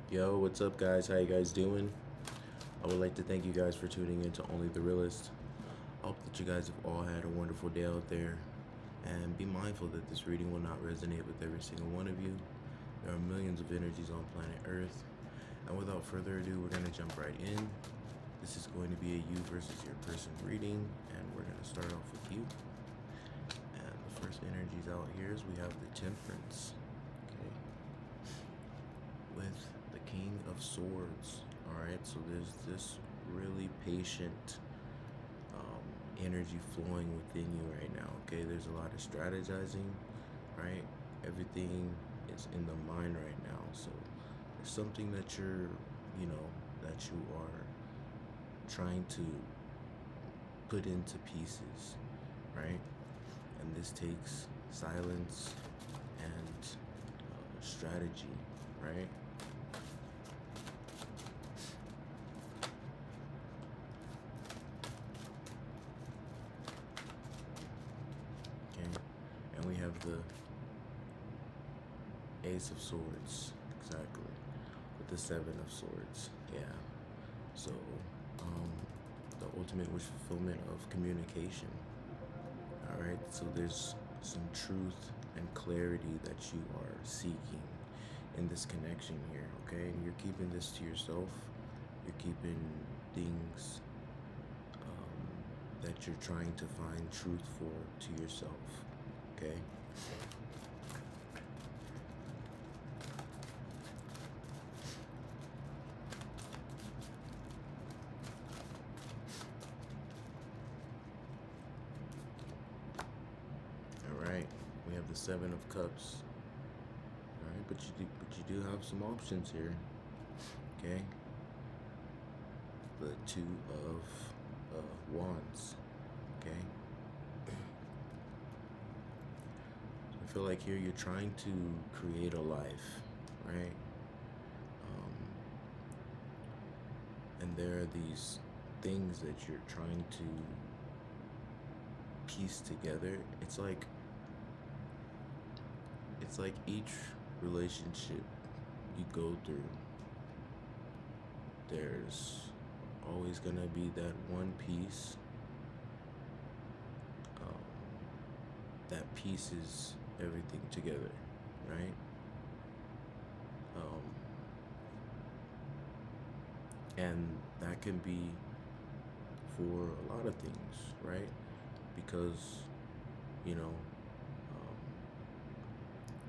Yo, what's up, guys? How you guys doing? I would like to thank you guys for tuning in to Only the Realist. I hope that you guys have all had a wonderful day out there, and be mindful that this reading will not resonate with every single one of you. There are millions of energies on planet Earth, and without further ado, we're going to jump right in. This is going to be a you versus your person reading, and we're going to start off with you. And the first energies out here is we have the Temperance, okay, with the King of Swords. All right, so there's this really patient energy flowing within you right now. Okay, there's a lot of strategizing, right? Everything is in the mind right now. So there's something that you're, that you are trying to put into pieces, right? And this takes silence and strategy, right? Okay, and we have the Ace of Swords, exactly, with the Seven of Swords. Yeah, so the ultimate wish fulfillment of communication. All right, so there's some truth and clarity that you are seeking in this connection here, okay? And you're keeping this to yourself. You're keeping things that you're trying to find truth for to yourself, okay? All right, we have the Seven of Cups. All right, but you do have some options here, okay? The Two of Wands, okay? I feel like here you're trying to create a life, right? And there are these things that you're trying to piece together. It's like each relationship you go through, there's always gonna be that one piece that pieces everything together, right? And that can be for a lot of things, right? Because, you know,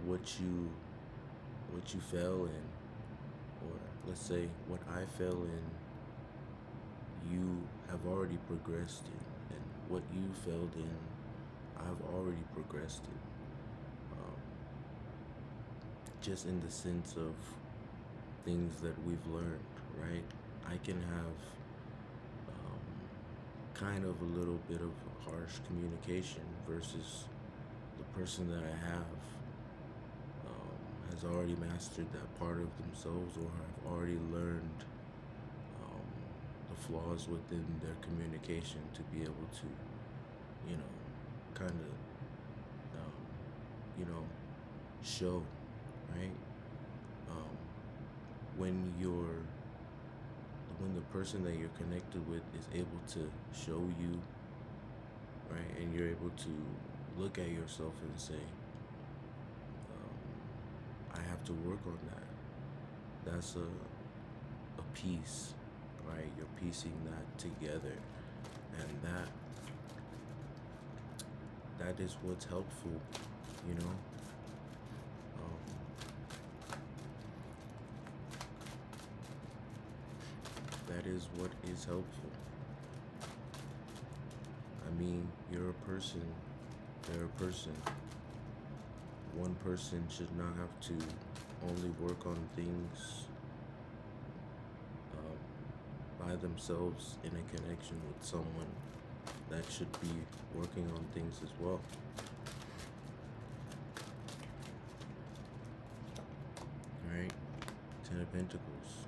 what you fell in, or let's say what I fell in, you have already progressed in, and what you failed in, I've already progressed in. Just in the sense of things that we've learned, right? I can have kind of a little bit of harsh communication versus the person that I have has already mastered that part of themselves, or have already learned the flaws within their communication to be able to, kind of, show, right? When the person that you're connected with is able to show you, right, and you're able to look at yourself and say, I have to work on that. That's a piece, right? You're piecing that together, and that is what's helpful, you know. That is what is helpful. I mean, you're a person, they're a person. One person should not have to only work on things by themselves in a connection with someone that should be working on things as well. All right, Ten of Pentacles.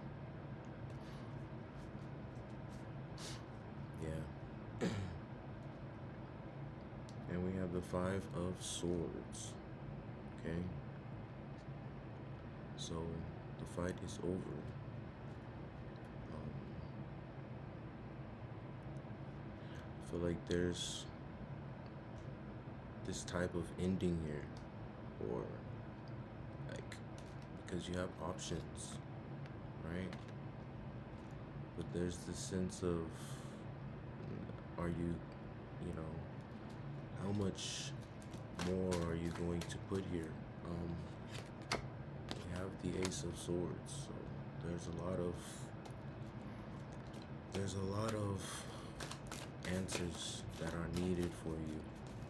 Yeah. And we have the Five of Swords. Okay. So the fight is over. I feel like there's this type of ending here, or like, because you have options, right? But there's this sense of, are you, you know, how much more are you going to put here? We have the Ace of Swords, so there's a lot of answers that are needed for you,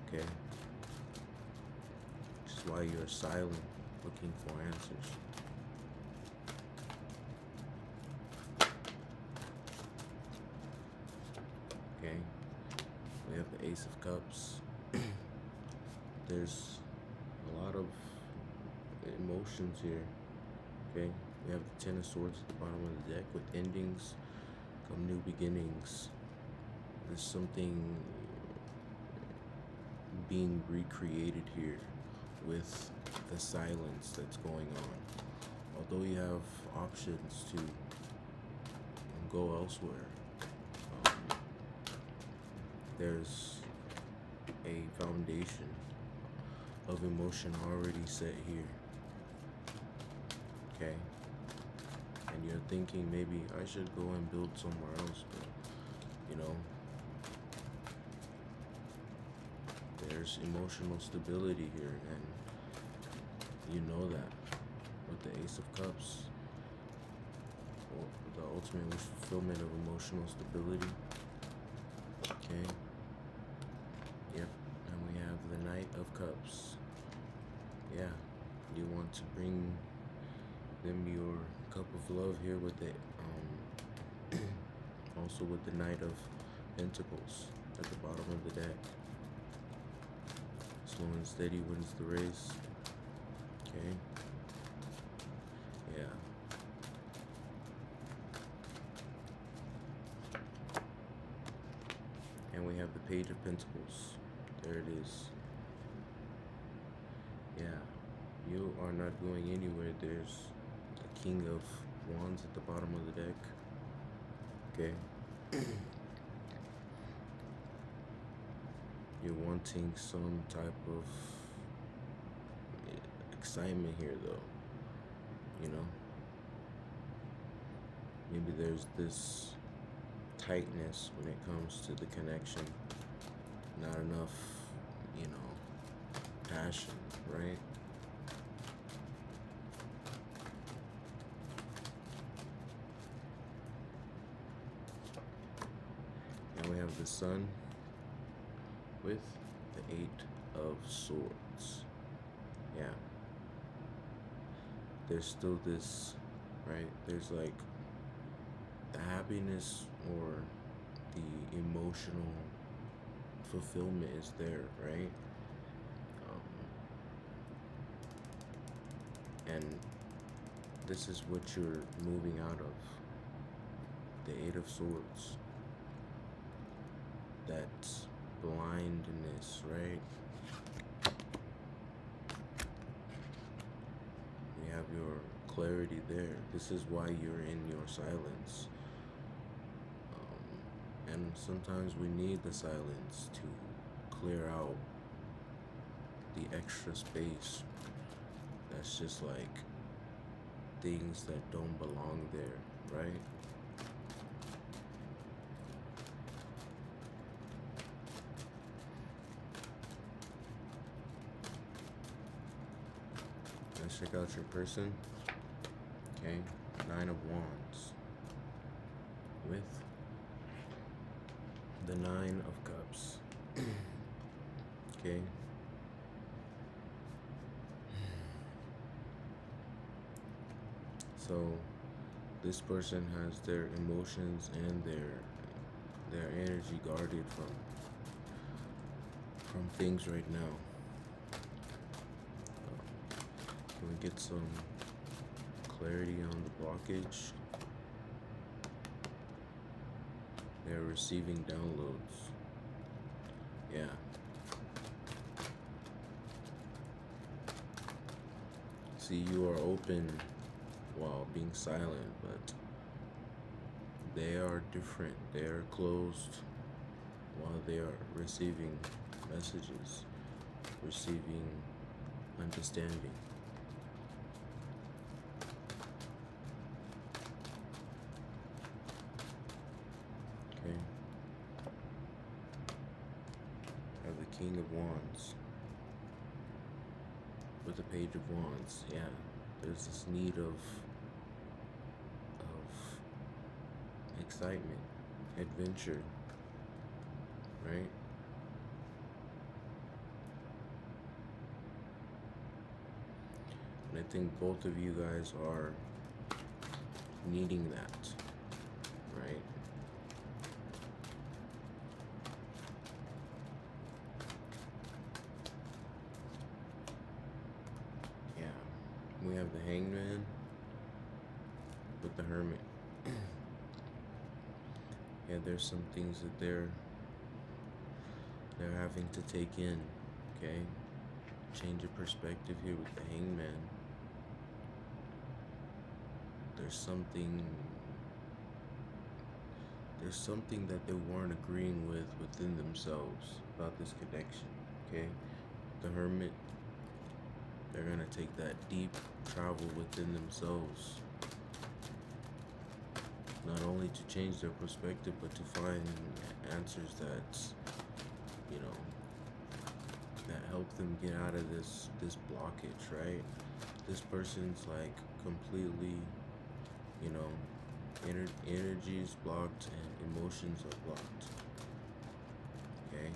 okay? Which is why you're silent, looking for answers. Okay, we have the Ace of Cups. There's a lot of emotions here, okay? We have the Ten of Swords at the bottom of the deck. With endings come new beginnings. There's something being recreated here with the silence that's going on. Although you have options to go elsewhere, there's a foundation of emotion already set here, okay? And you're thinking, maybe I should go and build somewhere else, but you know, there's emotional stability here, and you know that with the Ace of Cups, or the ultimate wish fulfillment of emotional stability. Okay. Yep. And we have the Knight of Cups. Yeah. You want to bring them your cup of love here with the also with the Knight of Pentacles at the bottom of the deck. Slow and steady wins the race. Okay. Yeah. And we have the Page of Pentacles. There it is. Yeah. You are not going anywhere. There's the King of Wands at the bottom of the deck. Okay. You're wanting some type of excitement here, though. You know? Maybe there's this tightness when it comes to the connection. Not enough, you know, passion, right? And we have the Sun with the Eight of Swords. Yeah. There's still this, right? There's like the happiness or the emotional fulfillment is there, right? And this is what you're moving out of. The Eight of Swords. That's blindness, right? You have your clarity there. This is why you're in your silence. And sometimes we need the silence to clear out the extra space that's just like things that don't belong there, right? Let's check out your person. Okay, Nine of Wands with the Nine of Cups. Okay. So this person has their emotions and their energy guarded from things right now. Can we get some clarity on the blockage? They're receiving downloads. Yeah. See, you are open while being silent, but they are different. They are closed while they are receiving messages, receiving understanding. Okay. I have the King of Wands with the Page of Wands. Yeah, there's this need of excitement, adventure, right? And I think both of you guys are needing that, right? Yeah, we have the Hangman with the Hermit. Yeah, there's some things that they're having to take in, okay? Change of perspective here with the Hangman. There's something that they weren't agreeing with within themselves about this connection, okay? The Hermit, they're gonna take that deep travel within themselves, not only to change their perspective, but to find answers that, you know, that help them get out of this blockage, right? This person's like completely, you know, energy is blocked and emotions are blocked. Okay.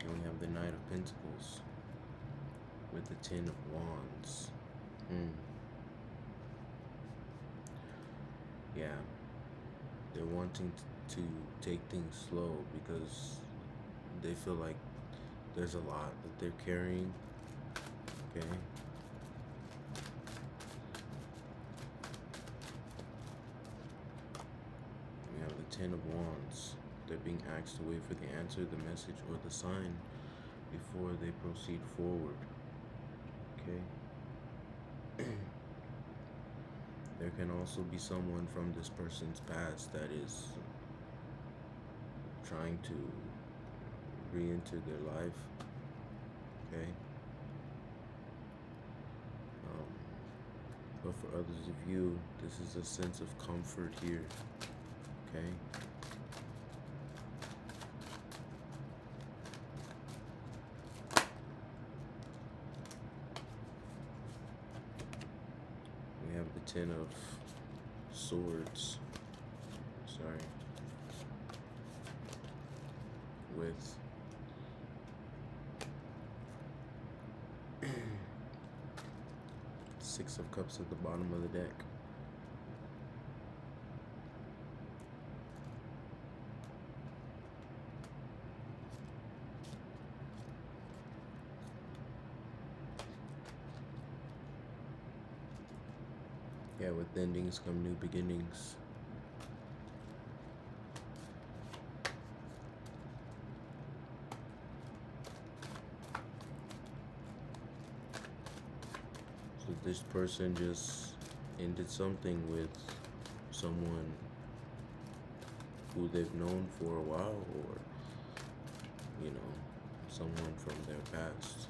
And we have the Knight of Pentacles with the Ten of Wands. Yeah, they're wanting to take things slow because they feel like there's a lot that they're carrying. Okay. We have the Ten of Wands. They're being asked to wait for the answer, the message, or the sign before they proceed forward. Okay. There can also be someone from this person's past that is trying to re-enter their life. Okay. But for others of you, this is a sense of comfort here. Okay. We have the Ten of Swords. Sorry. With Six of Cups at the bottom of the deck. Yeah, with endings come new beginnings. So this person just ended something with someone who they've known for a while, or, you know, someone from their past.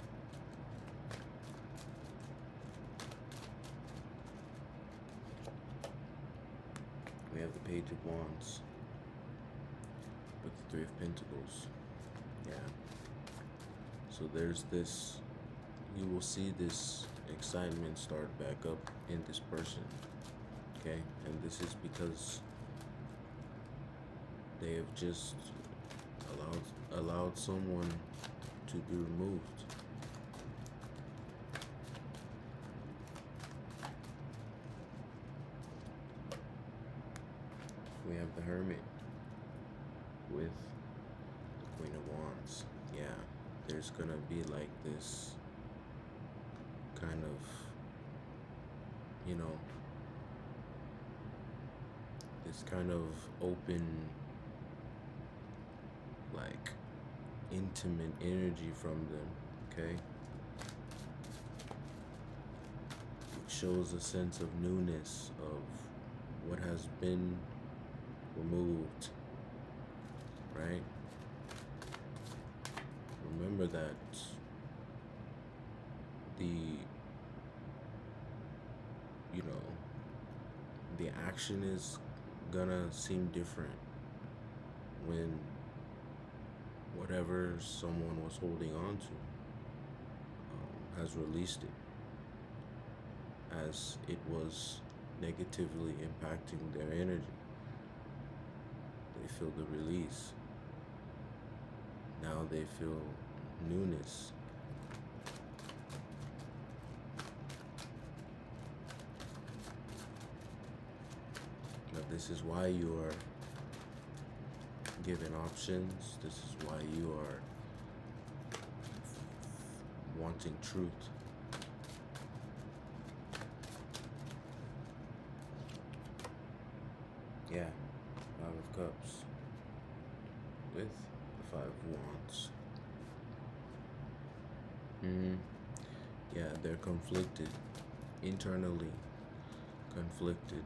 We have the Page of Wands with the Three of Pentacles. Yeah. So there's this, you will see this excitement start back up in this person. Okay? And this is because they have just allowed someone to be removed. We have the Hermit with the Queen of Wands. Yeah, there's gonna be like this kind of, you know, this kind of open, like, intimate energy from them, okay? It shows a sense of newness, of what has been removed, right? Remember that the action is gonna seem different when whatever someone was holding on to has released it, as it was negatively impacting their energy. They feel the release. Now they feel newness. Now this is why you are given options. This is why you are wanting truth. Yeah, Five of Cups with the Five of Wands. Yeah, they're conflicted, internally conflicted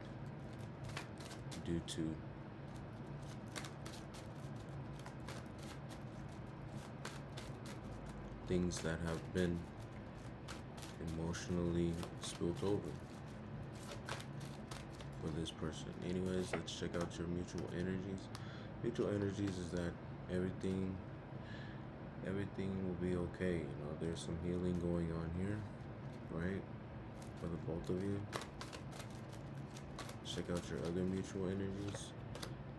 due to things that have been emotionally spilled over for this person. Anyways, let's check out your mutual energies. Mutual energies is that everything will be okay. You know, there's some healing going on here, right? For the both of you. Check out your other mutual energies.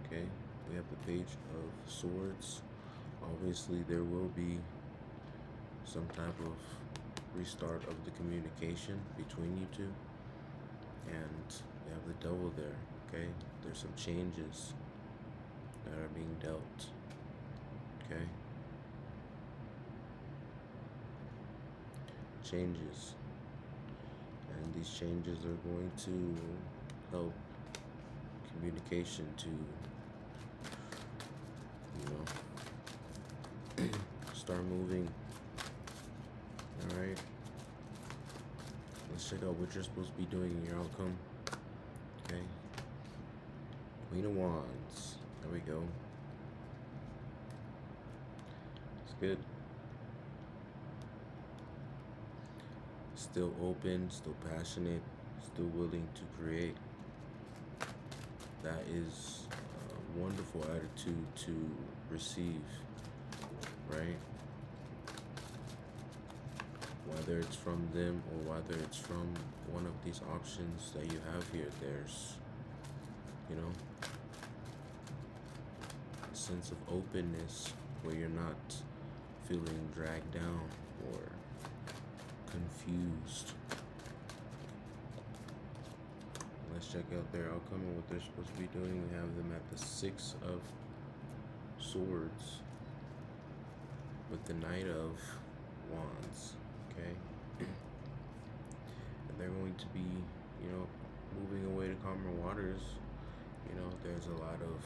Okay, we have the Page of Swords. Obviously, there will be some type of restart of the communication between you two. And we have the Devil there, okay? There's some changes that are being dealt, okay? Changes. And these changes are going to help communication to, start moving. Alright? Let's check out what you're supposed to be doing in your outcome. Okay? Queen of Wands. There we go. It's good. Still open, still passionate, still willing to create. That is a wonderful attitude to receive, right? Whether it's from them or whether it's from one of these options that you have here, there's, a sense of openness where you're not feeling dragged down or confused. Let's check out their outcome and what they're supposed to be doing. We have them at the Six of Swords with the Knight of Wands. Okay, and they're going to be, moving away to calmer waters. There's a lot of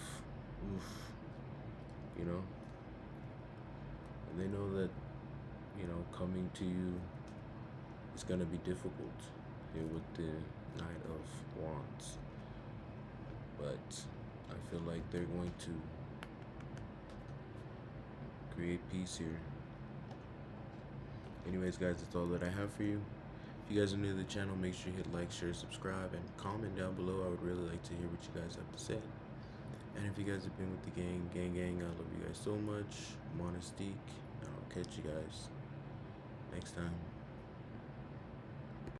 and they know that, coming to you is going to be difficult here with the Knight of Wands, but I feel like they're going to create peace here. Anyways, guys, that's all that I have for you. If you guys are new to the channel, make sure you hit like, share, subscribe, and comment down below. I would really like to hear what you guys have to say. And if you guys have been with the gang, I love you guys so much. Monistique, and I'll catch you guys next time.